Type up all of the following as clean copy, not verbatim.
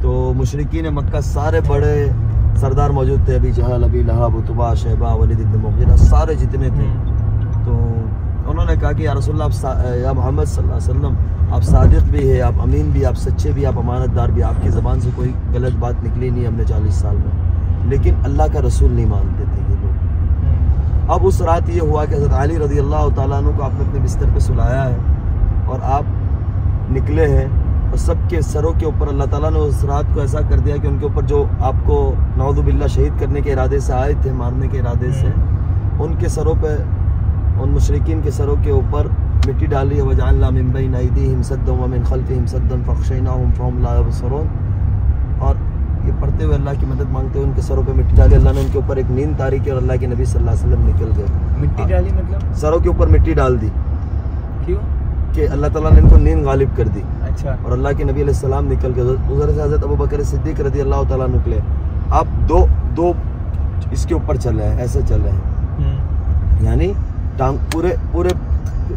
तो मुशरिकीन मक्का सारे बड़े सरदार मौजूद थे, अभी जहल, अभी लहब, उतबा, शैबा, वलीद इब्न मुगीरा, सारे जितने थे। तो उन्होंने कहा कि या रसूलल्लाह, या मोहम्मद सल्लल्लाहु अलैहि वसल्लम, आप सादिक भी है, आप अमीन भी, आप सच्चे भी, आप अमानतदार भी, आपकी ज़बान से कोई गलत बात निकली नहीं हमने 40 साल में, लेकिन अल्लाह का रसूल नहीं मानते थे ये लोग। अब उस रात ये हुआ कि हज़रत अली रज़ी अल्लाह तआला अन्हु को आपने अपने बिस्तर पे सुलाया है और आप निकले हैं, और सबके सरों के ऊपर अल्लाह ताला ने उस रात को ऐसा कर दिया कि उनके ऊपर जो आपको नऊज़ु बिल्लाह शहीद करने के इरादे से आए थे, मारने के इरादे से, उनके सरों पे, उन मुशरिकीन के सरों के ऊपर मिट्टी डाली। वजअलना मिन बैन अयदीहिम सद्दन व मिन खल्फिहिम सद्दन फअग़शयनाहुम फहुम ला युबसिरून। और ये पढ़ते हुए अल्लाह की मदद मांगते हुए उनके सरों पे मिट्टी डाली, अल्लाह ने उनके ऊपर एक नींद तारी की और अल्लाह के नबी सल्लल्लाहु अलैहि वसल्लम निकल गए। मिट्टी डाली मतलब सरों के ऊपर मिट्टी डाल दी, क्यों? कि अल्लाह ताला ने इनको नींद गालिब कर दी। अच्छा। और अल्लाह के नबी अलैहि सलाम निकल गए। उधर से हज़रत अबू बकर सिद्दीक़ रज़ी अल्लाह ताला निकले। आप दो इसके ऊपर चल रहे हैं, ऐसे चल रहे हैं, यानी टांग पूरे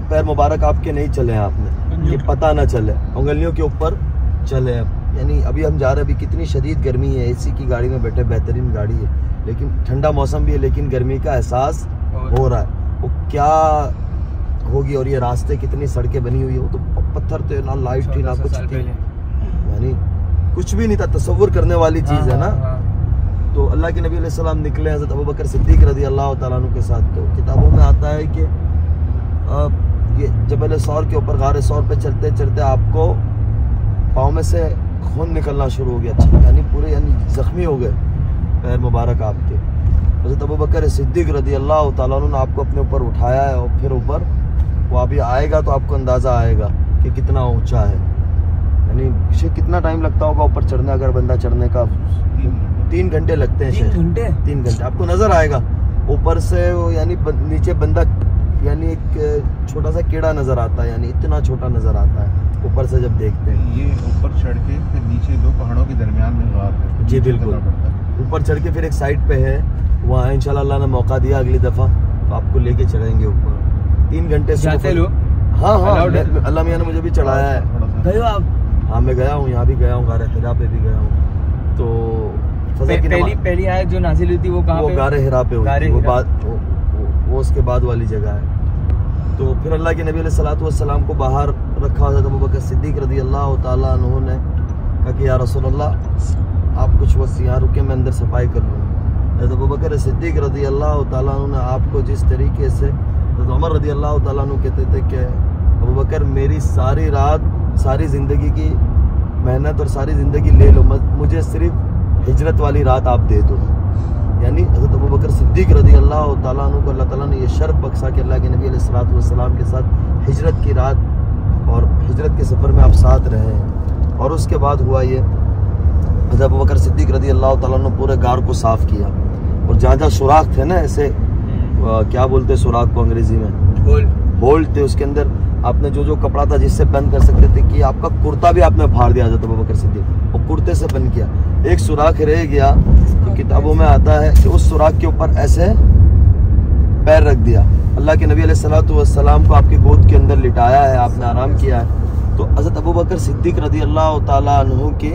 पैर मुबारक आपके नहीं चले हैं आपने, ये पता ना चले, उंगलियों के ऊपर चले हैं। यानी अभी हम जा रहे हैं, अभी कितनी शदीद गर्मी है, एसी की गाड़ी में बैठे, बेहतरीन गाड़ी है, लेकिन ठंडा मौसम भी है, लेकिन गर्मी का एहसास हो रहा है। वो क्या होगी, और ये रास्ते कितनी सड़कें बनी हुई है, वो तो पत्थर थे ना, लाइट थी ना, कुछ थी, यानी कुछ भी नहीं था, तसव्वुर करने वाली चीज़ है ना। तो अल्लाह के नबी अलैहि सलाम निकले हज़रत अबू बकर सिद्दीक़ रज़ी अल्लाह तआला अन्हु के साथ। तो किताबों में आता है कि ये जबल सौर के ऊपर, गारे सौर पे चलते चलते आपको पाँव में से खून निकलना शुरू हो गया, यानी पूरे, यानी ज़ख्मी हो गए पैर मुबारक आपके। हज़रत अबू बकर सिद्दीक़ रज़ी अल्लाह तआला अन्हु ने आपको अपने ऊपर उठाया है, और फिर ऊपर वो अभी आएगा तो आपको अंदाज़ा आएगा कि कितना ऊंचा है, यानी कितना टाइम लगता होगा ऊपर चढ़ने, अगर बंदा चढ़ने का 3 घंटे लगते हैं। 3 घंटे आपको नज़र आएगा ऊपर से, यानी नीचे बंदा, यानी एक छोटा सा कीड़ा नज़र आता है, यानी इतना छोटा नज़र आता है ऊपर से जब देखते हैं। ये ऊपर चढ़ के फिर नीचे 2 पहाड़ों के दरमियान में गार है। जी बिल्कुल, ऊपर चढ़ के फिर एक साइड पे है, वहाँ इंशाल्लाह अल्लाह ने मौका दिया अगली दफ़ा तो आपको लेके चढ़ेंगे ऊपर। 3 घंटे से जाते लोग। हाँ, अल्लाह मियां ने मुझे भी चढ़ाया है। गए हो आप? हाँ, मैं गया हूँ, यहाँ भी गया हूँ, गारे हिरा पे भी गया हूँ। तो पहली आयत जो नाज़िल हुई थी वो कहाँ पे? गारे हिरा पे हुई, वो उसके बाद वाली जगह है। तो फिर अल्लाह के नबी अलैहिस्सलातु वस्सलाम को बाहर रखा हज़रत अबू बकर सिद्दीक़ रज़ी अल्लाह तआला अन्हु ने कहा कि या रसूलल्लाह, आप कुछ वक्त यहाँ रुके, मैं अंदर सफाई कर लूँ। हज़रत अबू बकर सिद्दीक़ रज़ी अल्लाह तआला अन्हु ने आपको जिस तरीके से, हज़रत उमर रज़ी अल्लाह तआला अन्हु कहते थे कि अबू बकर, मेरी सारी रात, सारी ज़िंदगी की मेहनत और सारी ज़िंदगी ले लो, मुझे सिर्फ हिजरत वाली रात आप दे दो। यानी हज़रत अबू बकर सिद्दीक़ रज़ी अल्लाह तआला अन्हु को अल्लाह ताला ने ये शर्फ बख्शा कि अल्लाह के नबी अलैहिस्सलातु वस्सलाम के साथ हिजरत की रात और हिजरत के सफ़र में आप साथ रहे। और उसके बाद हुआ ये, हज़रत अबू बकर सिद्दीक़ रज़ी अल्लाह तआला अन्हु पूरे गार को साफ़ किया, और जहाँ जहाँ सुराख थे ना, ऐसे क्या बोलते सुराख को अंग्रेज़ी में, होल थे, उसके अंदर आपने जो कपड़ा था जिससे बंद कर सकते थे, कि आपका कुर्ता भी आपने फाड़ दिया हज़रत अबू बकर सिद्दीक़, और कुर्ते से बंद किया। एक सुराख रह गया, तो किताबों में आता है कि उस सुराख के ऊपर ऐसे पैर रख दिया। अल्लाह के नबी अलैहिस्सलातु वस्सलाम को आपकी गोद के अंदर लिटाया है, आपने आराम किया है। तो हज़रत अबू बकर सिद्दीक़ रज़ी अल्लाह तआला अन्हु के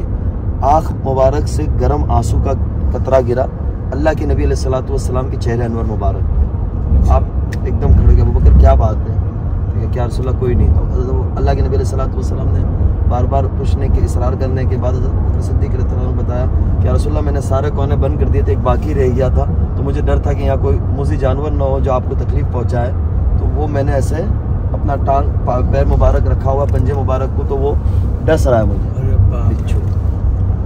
आँख मुबारक से गर्म आंसू का कतरा गिरा अल्लाह के नबी अलैहिस्सलातु वस्सलाम के चेहरे अनवर मुबारक। आप एकदम खड़े हो गए, अबू बकर क्या बात है? क्या रसूलल्लाह कोई नहीं था। अल्लाह के नबी अलैहिस्सलातु वस्सलाम ने बार बार पूछने के, इसरार करने के बाद हज़रत सिद्दीक़ रज़ियल्लाहु अन्हु ने बताया कि रसूलल्लाह, मैंने सारे कोने बंद कर दिए थे, एक बाकी रह गया था, तो मुझे डर था कि यहाँ कोई मुज़ी जानवर ना हो जो आपको तकलीफ़ पहुँचाए, तो वो मैंने ऐसे अपना पैर मुबारक रखा हुआ, पंजे मुबारक को, तो वो डस रहा है मुझे बिच्छू।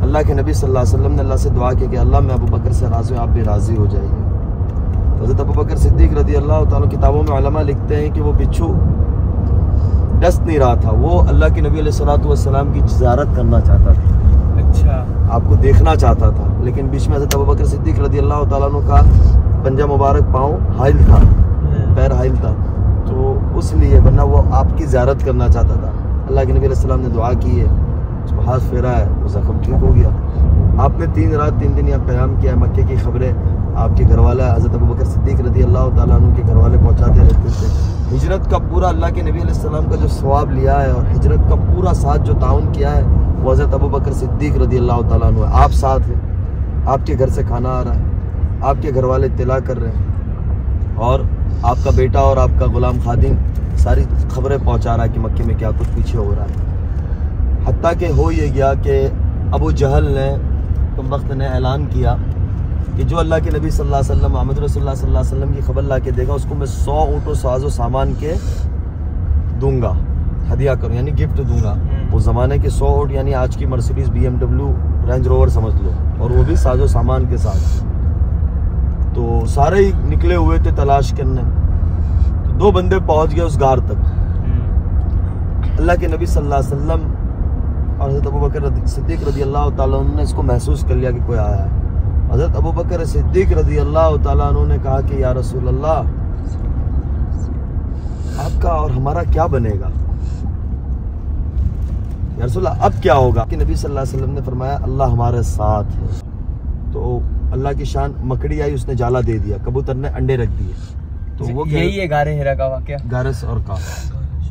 अल्लाह के नबी सल्लल्लाहु अलैहि वसल्लम ने अल्लाह से दुआ की कि अल्लाह, मैं अबू बकर से राज़ी हूँ, आप भी राज़ी हो जाइए। हज़रत अबू बकर सिद्दीक़ रज़ी अल्लाह तआला, किताबों में उलमा लिखते हैं कि वो बिच्छू डस नहीं रहा था, वो अल्लाह के नबी अलैहिस्सलातु वस्सलाम की ज़ियारत करना चाहता था। अच्छा, आपको देखना चाहता था, लेकिन बीच में हज़रत अबू बकर सिद्दीक़ रज़ी अल्लाह तआला अन्हु का पंजा मुबारक पाँव हाइल था, पैर हाइल था, तो उस लिए, वरना वो आपकी ज़ियारत करना चाहता था। अल्लाह के नबी अलैहिस्सलाम ने दुआ की है, उसको हाथ फेरा है, वो ज़ख्म ठीक हो गया। आपने 3 रात 3 दिन यहाँ क़याम किया है, मक्के की खबरें आपके घरवाला हज़रत अबू बकर सिद्दीक़ रज़ी अल्लाह तआला अन्हु के घरवाले पहुँचाते रहते थे। हिजरत का पूरा अल्लाह के नबी अलैहिस्सलाम का जो सवाब लिया है, और हिजरत का पूरा साथ जो ताउन किया है, वो हज़रत अबू बकर सिद्दीक रज़ी अल्लाह ताला अन्हु है। आप साथ हैं, आपके घर से खाना आ रहा है, आपके घर वाले इत्तला कर रहे हैं और आपका बेटा और आपका गुलाम खादिम सारी खबरें पहुंचा रहा है कि मक्के में क्या कुछ पीछे हो रहा है। हत्ता कि हो ये गया कि अबू जहल ने तुम वक्त ने ऐलान किया कि जो अल्लाह के नबी सल्लल्लाहु अलैहि वसल्लम मोहम्मद रसूलुल्लाह सल्लल्लाहु अलैहि वसल्लम की खबर ला के देगा उसको मैं 100 ऊँटों साजो सामान के दूंगा, हदिया करूँ यानी गिफ्ट दूंगा। उस ज़माने के 100 ऊँट यानी आज की मर्सिडीज BMW रेंज रोवर समझ लो, और वो भी साजो सामान के साथ। तो सारे ही निकले हुए थे तलाश करने। तो 2 बंदे पहुंच गए उस गार तक। अल्लाह के नबी सल्लल्लाहु अलैहि वसल्लम और हज़रत अबू बकर सिद्दीक रज़ी अल्लाह ताला अन्हु ने इसको महसूस कर लिया कि कोई आया है। हज़रत अबू बकर सिद्दीक रज़ी अल्लाह ताला अन्हु ने कहा कि या रसूल अल्लाह, आपका और हमारा क्या बनेगा? या रसूल अल्लाह अब क्या होगा? कि नबी सल्लल्लाहु अलैहि वसल्लम ने फरमाया अल्लाह हमारे साथ है। तो अल्लाह की शान, मकड़ी आई उसने जाला दे दिया, कबूतर ने अंडे रख दिए। तो वो यही है गारे हिरा का वाकया, गारस और का।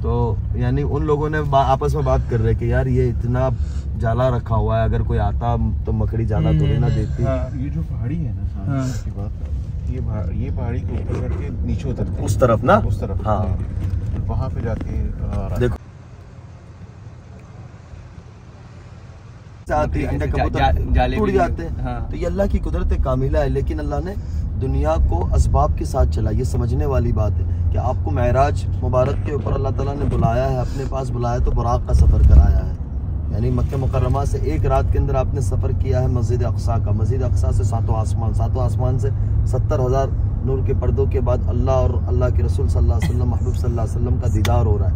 तो यानी उन लोगों ने आपस में बात कर रहे कि यार ये इतना जाला रखा हुआ है, अगर कोई आता तो मकड़ी जाला थोड़ी ना देती। ये जो पहाड़ी है ना सामने की बात, ये पहाड़ी को ऊपर करके नीचे उतरते उस तरफ ना, उस तरफ, हाँ वहाँ पे जाके देखो अंडे कबूतर टूट जाते हैं। हाँ। तो ये अल्लाह की कुदरत कामिला है, लेकिन अल्लाह ने दुनिया को असबाब के साथ चला। ये समझने वाली बात है कि आपको महराज मुबारक के ऊपर अल्लाह ताला ने बुलाया है, अपने पास बुलाया तो बुराक का सफ़र कराया है। यानी मक्का मुकर्रमा से एक रात के अंदर आपने सफ़र किया है मस्जिद अक़सा का, मस्जिद अक़सा से सातों आसमान से 70,000 नूर के पर्दों के बाद अल्लाह और अल्लाह के रसूल सल्लल्लाहु अलैहि वसल्लम, महबूब सल्लल्लाहु अलैहि वसल्लम का दीदार हो रहा है।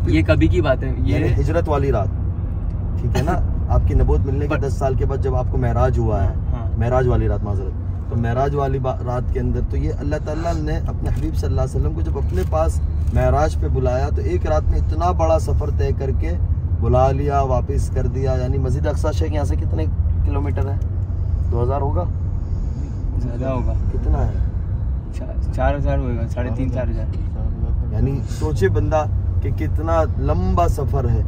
ये कभी की बात है, ये हिजरत वाली रात, ठीक है ना? आपकी नबूवत मिलने के 10 साल के बाद जब आपको महराज हुआ है, महराज वाली रात, माज़रत, तो महराज वाली रात के अंदर तो ये अल्लाह ताला ने अपने हबीब सल्लल्लाहु अलैहि वसल्लम को जब अपने पास महराज पे बुलाया तो एक रात में इतना बड़ा सफ़र तय करके बुला लिया, वापस कर दिया। यानी मस्जिद अक़सा शेख यहाँ से कितने किलोमीटर है? 2000 होगा, ज़्यादा होगा। कितना है? 4000 होगा, 3,500-4,000। यानी सोचे बंदा कि कितना लंबा सफ़र है।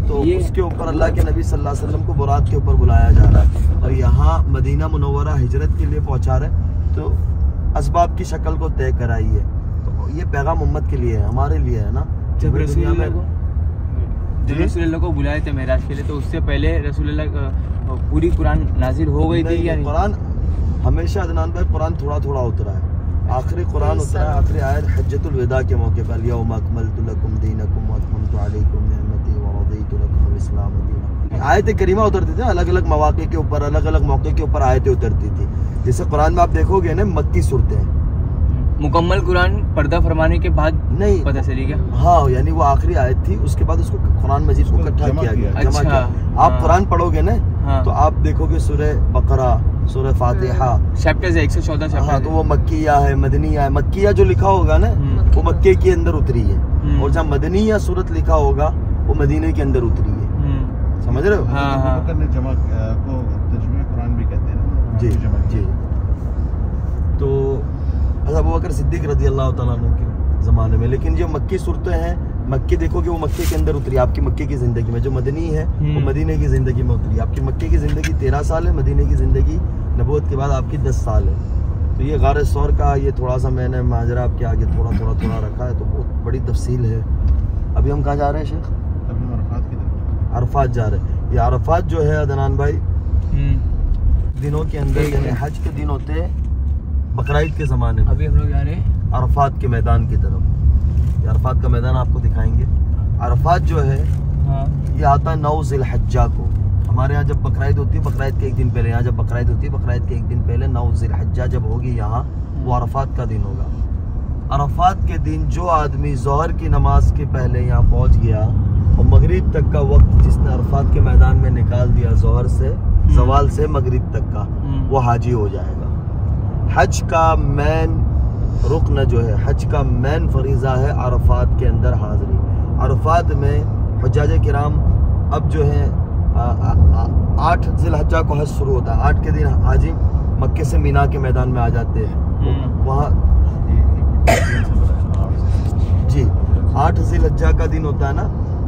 तो उसके ऊपर अल्लाह के नबी सल्लल्लाहु अलैहि वसल्लम को बुराक के ऊपर बुलाया जा रहा है और यहाँ मदीना मुनव्वरा हिजरत के लिए पहुँचा रहे, तो असबाब की शक्ल को तय कराई है। तो ये पैगाम उम्मत के लिए है, हमारे लिए है ना। जब रसूलुल्लाह को बुलाए थे महराज के लिए, तो उससे पहले रसूलुल्लाह पूरी कुरान नाजिल हो गई थी या नहीं? कुरान हमेशा अदनान भाई कुरान थोड़ा थोड़ा उतरा है। आखिरी कुरान उतरा है, आखिरी आयत हज्जतुल विदा के मौके पर, यौमा अकमलतु लकुम दीनकुम व अतममतु अलैकुम निअमती व रदीतु लकुमुल इस्लाम दीना। आयतें करीमा उतरती थी अलग अलग मौके के ऊपर, अलग अलग मौके के ऊपर आयतें उतरती थी। जैसे कुरान में आप देखोगे ना मक्की सूरतें हैं, मुकम्मल कुरान पर्दा फरमाने के बाद नहीं पता चली क्या? हाँ, यानी वो आखिरी आयत थी, उसके बाद उसको कुरान मजीद को इकट्ठा किया गया। अच्छा, आप कुरान पढ़ोगे ना तो आप देखोगे सूरह बकरा, सूरह फातिहा, चैप्टर्स 114 चैप्टर। हाँ, तो वो मक्किया है, मदनिया है। मक्किया जो लिखा होगा ना वो मक्के के अंदर उतरी है, और जहाँ मदनिया सूरत लिखा होगा वो मदीने के अंदर उतरी है। समझ रहे हो? जमा को तर्जुमे कुरान भी कहते हैं ना। जी जी। तो अबू बकर सिद्दीक रज़ी अल्लाह ताला अन्हु के ज़माने में, लेकिन जो मक्की सूरतें हैं, मक्की देखोगे वो मक्के के अंदर उतरी आपकी मक्के की ज़िंदगी में। जो मदनी है वो मदीने की ज़िंदगी में उतरी। आपकी मक्के की ज़िंदगी 13 साल है, मदीने की ज़िंदगी नबूवत के बाद आपकी 10 साल है। तो ये गार सौर का ये थोड़ा सा मैंने माजरा आपके आगे थोड़ा रखा है, तो बहुत बड़ी तफसील है। अभी हम कहाँ जा रहे हैं शेख? अभी अरफात की तरफ, अरफात जा रहे हैं। ये अरफात जो है अदनान भाई दिनों के अंदर, यानी हज के दिन होते हैं बकराईद के ज़माने में। अभी हम लोग जा रहे हैं अरफात के मैदान की तरफ। अरफात का मैदान आपको दिखाएंगे। अरफात जो है ये आता है 9 ज़िलहज्जा को। हमारे यहाँ जब बकराईद होती है, बकराईद के एक दिन पहले, यहाँ जब बकराईद होती है बकराईद के एक दिन पहले 9 ज़िलहज्जा जब होगी यहाँ, वो अरफात का दिन होगा। अरफात के दिन जो आदमी ज़ोहर की नमाज के पहले यहाँ पहुँच गया और मगरिब तक का वक्त जिसने अरफात के मैदान में निकाल दिया, ज़ोहर से ज़वाल से मगरिब तक का, वो हाजी हो जाएगा। हज का मैन रुकन जो है, हज का मैन फरीज़ा है अरफात के अंदर हाज़िरी। अरफात में हुज्जाज किराम अब जो है 8 ज़िलहज्जा को हज शुरू होता है। 8 के दिन हाजी मक्के से मीना के मैदान में आ जाते हैं। वहाँ जी 8 ज़िलहज्जा का दिन होता है ना,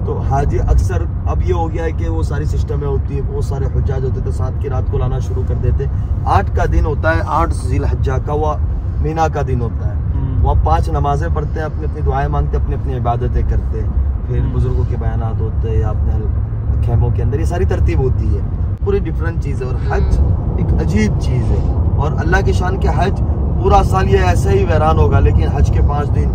तो हाजी अक्सर अब ये हो गया है कि वो सारी सिस्टमें होती है, वो सारे हुज्जाज होते थे 7 की रात को लाना शुरू कर देते। 8 का दिन होता है, 8 ज़िलहज्जा का, वह मीना का दिन होता है। वह 5 नमाजें पढ़ते हैं, अपनी अपनी दुआएं मांगते, अपनी अपनी इबादतें करते हैं, फिर बुजुर्गों के बयानात होते हैं या अपने खेमों के अंदर, ये सारी तरतीब होती है। पूरी डिफरेंट चीज़ है और हज एक अजीब चीज़ है। और अल्लाह की शान के हज पूरा साल ये ऐसे ही वैरान होगा, लेकिन हज के 5 दिन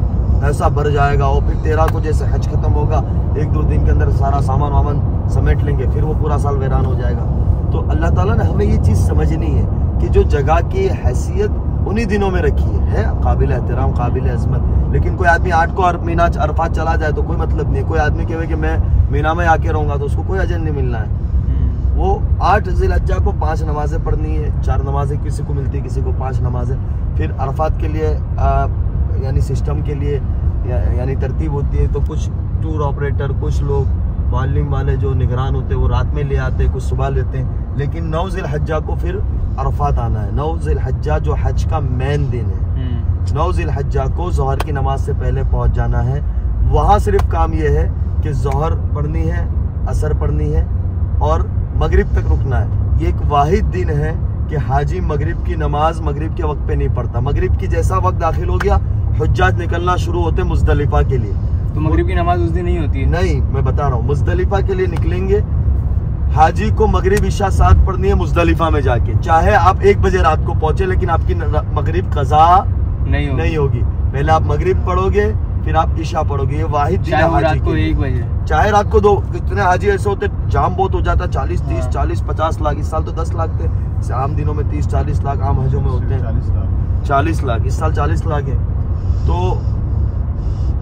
ऐसा भर जाएगा। और फिर 13 को जैसे हज खत्म होगा, 1-2 दिन के अंदर सारा सामान वामान समेट लेंगे, फिर वो पूरा साल वैरान हो जाएगा। तो अल्लाह ताला ने हमें ये चीज़ समझनी है कि जो जगह की हैसियत उन्हीं दिनों में रखी है काबिल एहतराम, काबिल अज़मत। लेकिन कोई आदमी 8 को मीना अरफात चला जाए तो कोई मतलब नहीं। कोई आदमी कहे कि मैं मीना में आके रहूँगा तो उसको कोई अजर नहीं मिलना है। वो 8 ज़िलहज्जा को 5 नमाजें पढ़नी है, 4 नमाजें किसी को मिलती है, किसी को 5 नमाजें। फिर अरफात के लिए यानी सिस्टम के लिए यानी तरतीब होती है। तो कुछ टूर ऑपरेटर, कुछ लोग मालिम वाले जो निगरान होते हैं वो रात में ले आते हैं, कुछ सुबह लेते हैं। लेकिन 9 ज़िलहज्जा को फिर अरफात आना है। 9 ज़िलहज्जा जो हज का मेन दिन है, 9 ज़िलहज्जा को ज़ोहर की नमाज से पहले पहुंच जाना है। वहाँ सिर्फ काम ये है कि ज़ोहर पढ़नी है, असर पढ़नी है और मगरिब तक रुकना है। ये एक वाहिद दिन है कि हाजी मगरिब की नमाज मगरिब के वक्त पे नहीं पढ़ता। मगरिब की जैसा वक्त दाखिल हो गया, हुज्जाज निकलना शुरू होते मुज़दलिफा के लिए। तो मगरिब की नमाज उस दिन नहीं होती है? नहीं, मैं बता रहा हूँ, मुज़दलिफा के लिए निकलेंगे। हाजी को मगरिब इशा 7 पढ़नी है मुज़दलिफा में जाके, चाहे आप 1 बजे रात को पहुंचे, लेकिन आपकी मगरिब कज़ा नहीं होगी। पहले आप मगरिब पढ़ोगे, फिर आप इशा पढ़ोगे। ये वाहिद दिन है हाजी को 1 बजे, चाहे रात को 2। कितने हाजी ऐसे होते, जाम बहुत हो जाता, 40, 30, 40, 50 लाख। इस साल तो 10 लाख थे, आम दिनों में 30, 40 लाख आम हजों में होते हैं। 40 लाख, इस साल 40 लाख है। तो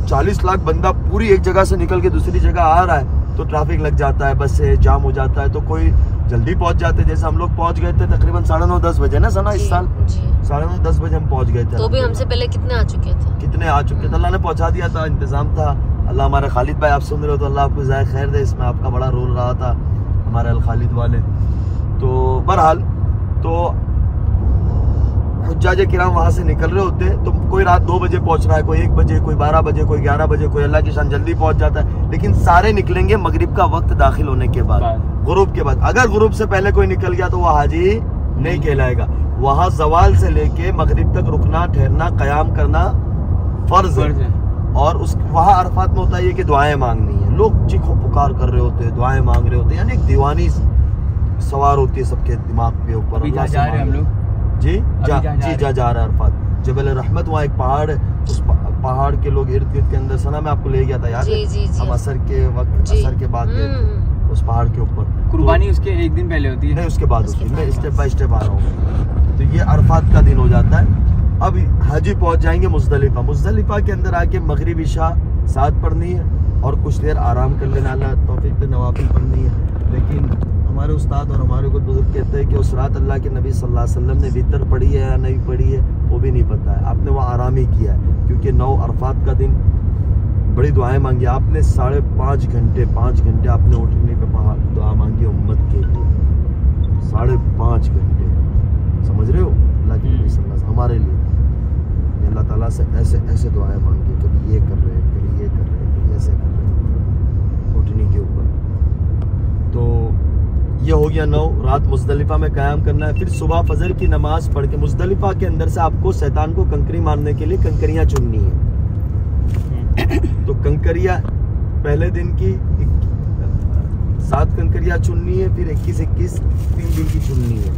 40 लाख बंदा पूरी एक जगह से निकल के दूसरी जगह आ रहा है, तो ट्रैफिक लग जाता है, बस से जाम हो जाता है। तो कोई जल्दी पहुंच जाते, जैसे हम लोग पहुंच गए थे तकरीबन 9:30-10 बजे ना सना, इस साल 9:30-10 बजे हम पहुंच गए थे। तो भी हमसे पहले कितने आ चुके थे? अल्लाह ने पहुंचा दिया था, इंतजाम था। अल्लाह, हमारे खालिद भाई आप सुन रहे हो तो अल्लाह आपको ज़ाय खैर दे, इसमें आपका बड़ा रोल रहा था, हमारे अल खालिद वाले। तो बहरहाल तो हुज्जाज किराम वहाँ से निकल रहे होते हैं। तो कोई रात 2 बजे पहुंच रहा है, कोई 1 बजे, कोई 12 बजे, कोई 11 बजे, कोई अल्लाह की शान जल्दी पहुंच जाता है। लेकिन सारे निकलेंगे मगरिब का वक्त दाखिल होने के बाद, गुरूब के बाद। अगर गुरूब से पहले कोई निकल गया तो वह हाजी नहीं कहलाएगा। वहाँ जवाल से लेके मगरिब तक रुकना, ठहरना, कयाम करना फर्ज है। और उस वहाँ अरफात में होता है कि दुआएं मांगनी है। लोग चीखो पुकार कर रहे होते हैं, दुआएं मांग रहे होते हैं, यानी एक दीवानी सवार होती है सबके दिमाग पे ऊपर। जा रहे हैं हम लोग जा रहा है अरफात, जबल रहमत। वहाँ एक पहाड़ है, उस पहाड़ के लोग इर्द गिर्द के अंदर, सना में आपको ले गया था याद है, हम असर के वक्त, असर के बाद गए थे उस पहाड़ के ऊपर। कुर्बानी उसके 1 दिन पहले होती है? नहीं, उसके बाद होती है। मैं स्टेप बाय स्टेप आ रहा हूँ। तो ये अरफात का दिन हो जाता है। अब हाजी पहुंच जाएंगे मुज़दलिफा। मुज़दलिफा के अंदर आके मगरिब इशा 7 पढ़नी है और कुछ देर आराम कर लेना, अल्लाह तौफीक दे, नवाफिल पढ़नी है। लेकिन हमारे उस्ताद और हमारे कुछ बुजुर्ग कहते हैं कि उस रात अल्लाह के नबी सल्लल्लाहु अलैहि वसल्लम ने वितर पढ़ी है या नहीं पढ़ी है वो भी नहीं पता है। आपने वहाँ आराम ही किया है, क्योंकि 9 अरफात का दिन बड़ी दुआएं मांगी आपने। 5.5 घंटे 5 घंटे आपने उठने पे पहाड़ दुआ मांगी उम्मत के लिए। 5.5 घंटे, समझ रहे हो? अल्लाह के नबी सल्लल्लाहु अलैहि वसल्लम हमारे लिए अल्लाह ताला से ऐसे ऐसे दुआएं मांगी, कभी ये कर रहे हैं, कभी ये कर रहे हैं, कभी ऐसे कर रहे हैं उठने के ऊपर। तो ये हो गया 9 रात मुज़दलिफा में क़याम करना है। फिर सुबह फजर की नमाज पढ़ के मुज़दलिफा के अंदर से आपको शैतान को कंकरी मारने के लिए कंकरियां चुननी है। तो कंकरियां पहले दिन की 7 कंकरियां चुननी है, फिर 21 3 दिन की चुननी है।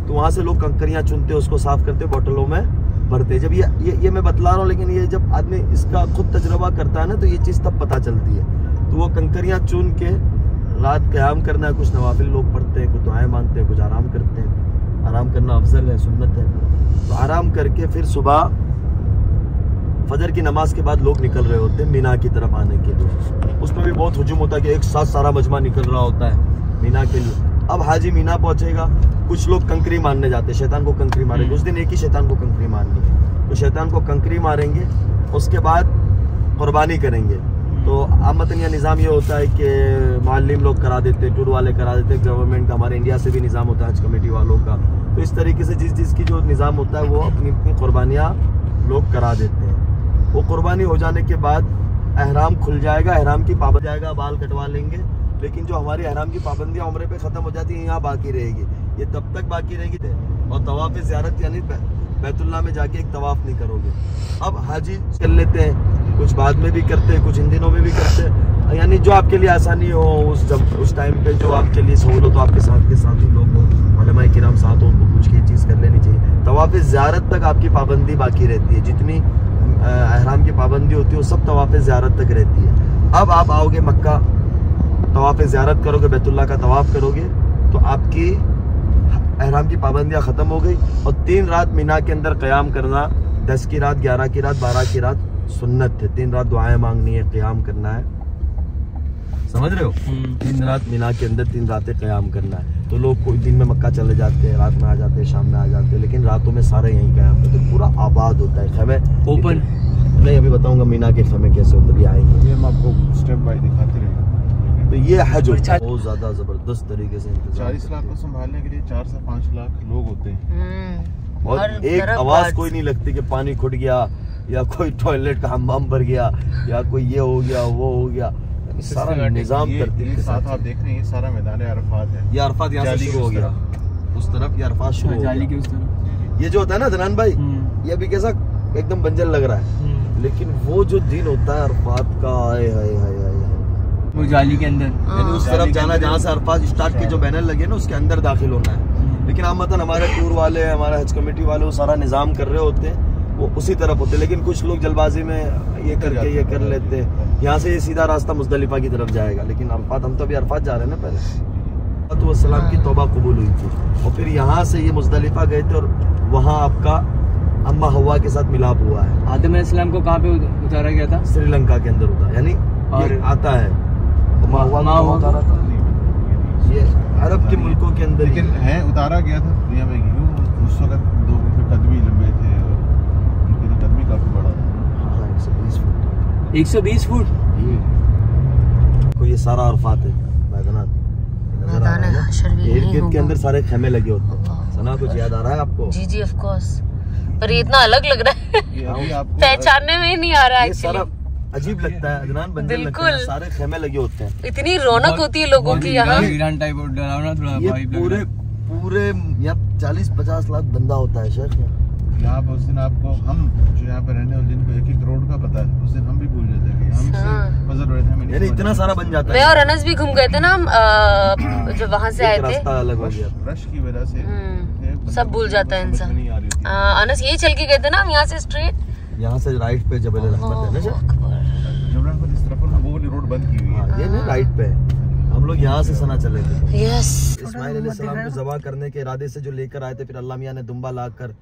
तो वहां से लोग कंकरियां चुनते, उसको साफ करते, बोतलों में भरते। जब ये मैं बतला रहा हूँ, लेकिन ये जब आदमी इसका खुद तजुर्बा करता है ना, तो ये चीज़ तब पता चलती है। तो वो कंकरियां चुन के रात क़याम करना है। कुछ नवाफिल लोग पढ़ते हैं, कुछ दुआएं मांगते हैं, कुछ आराम करते हैं। आराम करना अफजल है, सुन्नत है। तो आराम करके फिर सुबह फजर की नमाज के बाद लोग निकल रहे होते हैं मीना की तरफ आने के लिए। उसमें भी बहुत हुजूम होता है कि एक साथ सारा मजमा निकल रहा होता है मीना के लिए। अब हाजी मीना पहुंचेगा, कुछ लोग कंकरी मारने जाते हैं, शैतान को कंकरी मारेंगे। उस दिन एक ही शैतान को कंकरी मारनी है, तो शैतान को कंकरी मारेंगे। उसके बाद कुर्बानी करेंगे। तो आमतन या निज़ाम ये होता है कि मालिम लोग करा देते, टूर वाले करा देते, गवर्नमेंट का, हमारे इंडिया से भी निज़ाम होता है हज कमेटी वालों का। तो इस तरीके से जिस की जो निज़ाम होता है वो अपनी अपनी कुर्बानियाँ लोग करा देते हैं। वो कुर्बानी हो जाने के बाद अहराम खुल जाएगा, अहराम की पाबंदी जाएगा, बाल कटवा लेंगे, लेकिन जो हमारी अहराम की पाबंदियां उम्रे पे खत्म हो जाती है यहाँ बाकी रहेगी, ये तब तक बाकी रहेगी। और तवाफ ज़ियारत यानी बैतुल्लाह में जाके एक तवाफ नहीं करोगे। अब हाजी कर लेते हैं, कुछ बाद में भी करते हैं, कुछ इन दिनों में भी करते हैं, यानी जो आपके लिए आसानी हो उस टाइम पे जो आपके लिए सहूलत हो, आपके साथ के साथ ही लोग हो, उलमाए किराम साथ हो, उनको कुछ ये चीज़ कर लेनी चाहिए। तवाफ ज़ियारत तक आपकी पाबंदी बाकी रहती है, जितनी अहराम की पाबंदी होती है वो सब तवाफ ज़ियारत तक रहती है। अब आप आओगे मक्का, तवाफ ज़ियारत करोगे, बैतुल्लाह का तवाफ करोगे, तो आपकी अहराम की पाबंदियाँ ख़त्म हो गई। और 3 रात मिना के अंदर क़याम करना, 10 की रात, 11 की रात, 12 की रात सुन्नत है। 3 रात दुआएं मांगनी है, क़याम करना है, समझ रहे हो? 3 रात मिना के अंदर 3 रातें क़याम करना है। तो लोग कोई दिन में मक्का चले जाते हैं, रात में आ जाते हैं, शाम में आ जाते हैं, लेकिन रातों में सारे यहीं क़याम करते हैं, पूरा आबाद होता है। खैमे ओपन नहीं, अभी बताऊँगा मीना के खैमे कैसे होते, भी आएंगे, ये हम आपको स्टेप बाय दिखाते रहेंगे। तो ये हज होता है, बहुत ज़्यादा ज़बरदस्त तरीके से। 40 लाख को संभालने के लिए 4 से 5 लाख लोग होते हैं, और एक आवाज कोई नहीं लगती कि पानी खुट गया या कोई टॉयलेट का हमाम भर गया या कोई ये हो गया वो हो गया, सारा निजाम करते हैं। साथ आप देख रहे हैं, ये सारा मैदान अरफात है। ये अरफात यहाँ से शुरू हो गया, उस तरफ ये अरफात शुरू हो जाली की गया। उस तरफ ये जो होता है ना अदनान भाई, ये अभी कैसा एकदम बंजर लग रहा है, लेकिन वो जो दिन होता है अरफात का, आए हाय हाय हाय, वो जाली के अंदर, यानी उस तरफ जाना जहाँ से अरफात स्टार्ट के जो बैनर लगे ना उसके अंदर दाखिल होना है। लेकिन आप मतलब हमारे टूर वाले, हमारे हज कमेटी वाले वो सारा निजाम कर रहे होते हैं, वो उसी तरफ होते हैं। लेकिन कुछ लोग जल्दबाजी में ये करके ये कर लेते हैं। यहाँ से ये सीधा रास्ता मुज़दलिफा की तरफ जाएगा, लेकिन अरफात, हम तो अभी अरफात जा रहे हैं ना। पहले तो वसलाम की तौबा कबूल हुई थी, और फिर यहाँ से ये मुज़दलिफा गए थे, और वहाँ आपका अम्मा हवा के साथ मिलाप हुआ है। आदम अलैहिस्सलाम को कहाँ पे उतारा गया था? श्रीलंका के अंदर उतारा, यानी ये आता है उतारा था ये अरब के मुल्कों के अंदर, लेकिन है उतारा गया था दुनिया में क्यों? उस वक्त 2 कदमी लंबे थे और उनकी तो कदमी काफी बड़ा था। 120 फुट 120 फुट को ये सारा अरफात है, मैदान इर्द गिर्द के अंदर सारे खेमे लगे होते हैं। सना कुछ याद आ रहा है आपको? जी जी ऑफ कोर्स, पर ये इतना अलग लग रहा है, पहचानने में नहीं आ रहा है। ये सारा अजीब लगता है अदनान, बंजर लगता है, सारे खेमे लगे होते हैं, इतनी रौनक होती है लोगों की यहाँ। ईरान टाइप डरावना थोड़ा वाइब लग रहा है। पूरे यहाँ 40-50 लाख बंदा होता है शेख। यहाँ पर उस दिन आपको, हम जो यहाँ पे रहने वाले जिनको 1-1 करोड़ का पता है, उस दिन हम भी भूल जाते हैं कि हम बजर रहे थे, यानी इतना सारा बन जाता है। मैं और अनस भी घूम गए थे ना, हम जो वहाँ से आए थे, रास्ता अलग हो गया, रश की वजह से सब भूल जाता है इंसान। अनस यही चल के गए थे ना हम, यहाँ से स्ट्रेट, यहाँ से राइट पे जबल रहमत है ना, जबरन को इस तरफ वो वाली रोड बंद की हुई है, ये ना राइट पे। हम लोग यहाँ से सना चले थे। यस, इस्माइल अलैहिस्सलाम को ज़बह करने के इरादे से जो लेकर आए थे, फिर अल्लाह मियां ने दुम्बा लाकर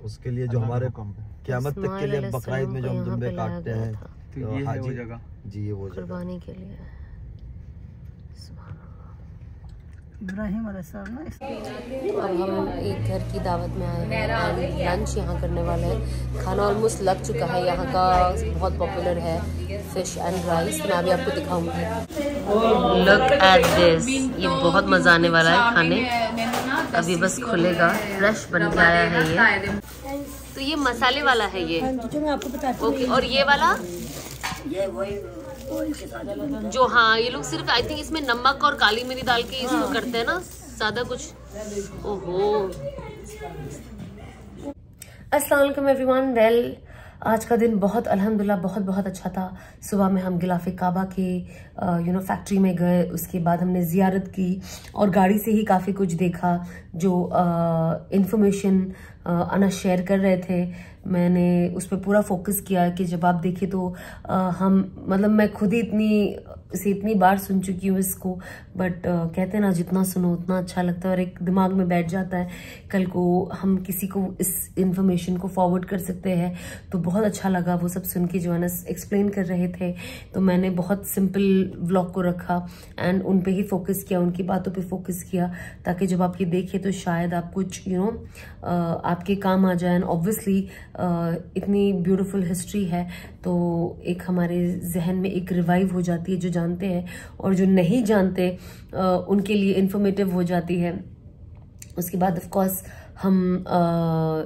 उसके लिए जो हमारे क़यामत तक के लिए बकरीद में जो हम दुम्बे काटते हैं, तो ये है वो जगह जी, ये वो जगह कुर्बानी के लिए। इब्राहिम अलैहिस्सलाम ना। अब हम एक घर की दावत में आए हैं, लंच यहाँ करने वाले हैं। खाना ऑलमोस्ट लग चुका है, यहाँ का बहुत पॉपुलर है फिश एंड राइस, मैं अभी आपको दिखाऊंगी। लुक एट दिस, ये बहुत मज़ा आने वाला है खाने, अभी बस खुलेगा, फ्रेश बन के आया है ये। तो ये मसाले वाला है ये, जो मैं आपको बताती ओके। और ये वाला ये वही ऑयल के साथ जो, हाँ ये लोग सिर्फ आई थिंक इसमें नमक और काली मिर्च डाल के इसको करते हैं ना, ज़्यादा कुछ। ओहो, अस्सलाम वालेकुम एवरीवन। वेल, आज का दिन बहुत अल्हम्दुलिल्लाह बहुत अच्छा था। सुबह में हम गिलाफ़े काबा के फैक्ट्री में गए, उसके बाद हमने ज़ियारत की और गाड़ी से ही काफ़ी कुछ देखा जो इंफॉर्मेशन अनस शेयर कर रहे थे। मैंने उस पर पूरा फोकस किया कि जब आप देखें तो मैं खुद ही इतनी बार सुन चुकी हूँ इसको, बट कहते हैं ना जितना सुनो उतना अच्छा लगता है और एक दिमाग में बैठ जाता है। कल को हम किसी को इस इंफॉर्मेशन को फॉरवर्ड कर सकते हैं, तो बहुत अच्छा लगा वो सब सुन के जो अनस एक्सप्लेन कर रहे थे। तो मैंने बहुत सिंपल व्लॉग को रखा एंड उन पे ही फोकस किया, उनकी बातों पे फोकस किया, ताकि जब आप ये देखें तो शायद आप कुछ आपके काम आ जाए। ऑब्वियसली इतनी ब्यूटीफुल हिस्ट्री है तो एक हमारे जहन में एक रिवाइव हो जाती है, जो जानते हैं और जो नहीं जानते उनके लिए इंफॉर्मेटिव हो जाती है। उसके बाद ऑफ कोर्स हम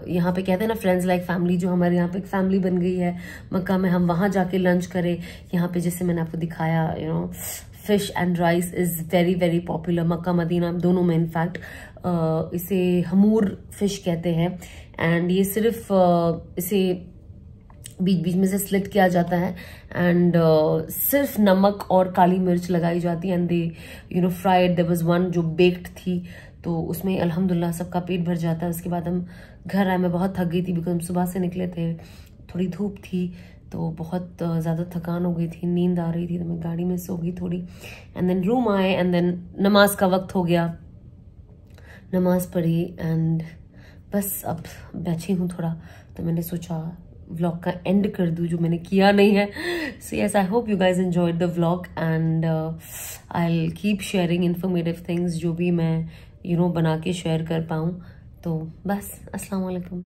यहाँ पे कहते हैं ना फ्रेंड्स लाइक फैमिली, जो हमारे यहाँ पे एक फैमिली बन गई है मक्का में, हम वहाँ जाके लंच करें। यहाँ पे जैसे मैंने आपको दिखाया, you know, fish and rice is very very popular Mecca Medina दोनों में। इनफैक्ट इसे हमूर फिश कहते हैं, एंड ये सिर्फ इसे बीच बीच में से स्लिट किया जाता है, एंड सिर्फ नमक और काली मिर्च लगाई जाती है, and they you know fried. There was one जो बेक्ड थी, तो उसमें अल्हम्दुलिल्लाह सबका पेट भर जाता है। उसके बाद हम घर आए, मैं बहुत थक गई थी बिकॉज हम सुबह से निकले थे, थोड़ी धूप थी तो बहुत ज़्यादा थकान हो गई थी, नींद आ रही थी, तो मैं गाड़ी में सो गई थोड़ी। एंड देन रूम आए, एंड देन नमाज का वक्त हो गया, नमाज पढ़ी, एंड बस अब बैठी हूँ थोड़ा, तो मैंने सोचा व्लॉग का एंड कर दूँ जो मैंने किया नहीं है। So yes, I hope you guys enjoyed the vlog, and I will keep sharing informative things जो भी मैं यू नो बना के शेयर कर पाऊँ। तो बस अस्सलाम वालेकुम।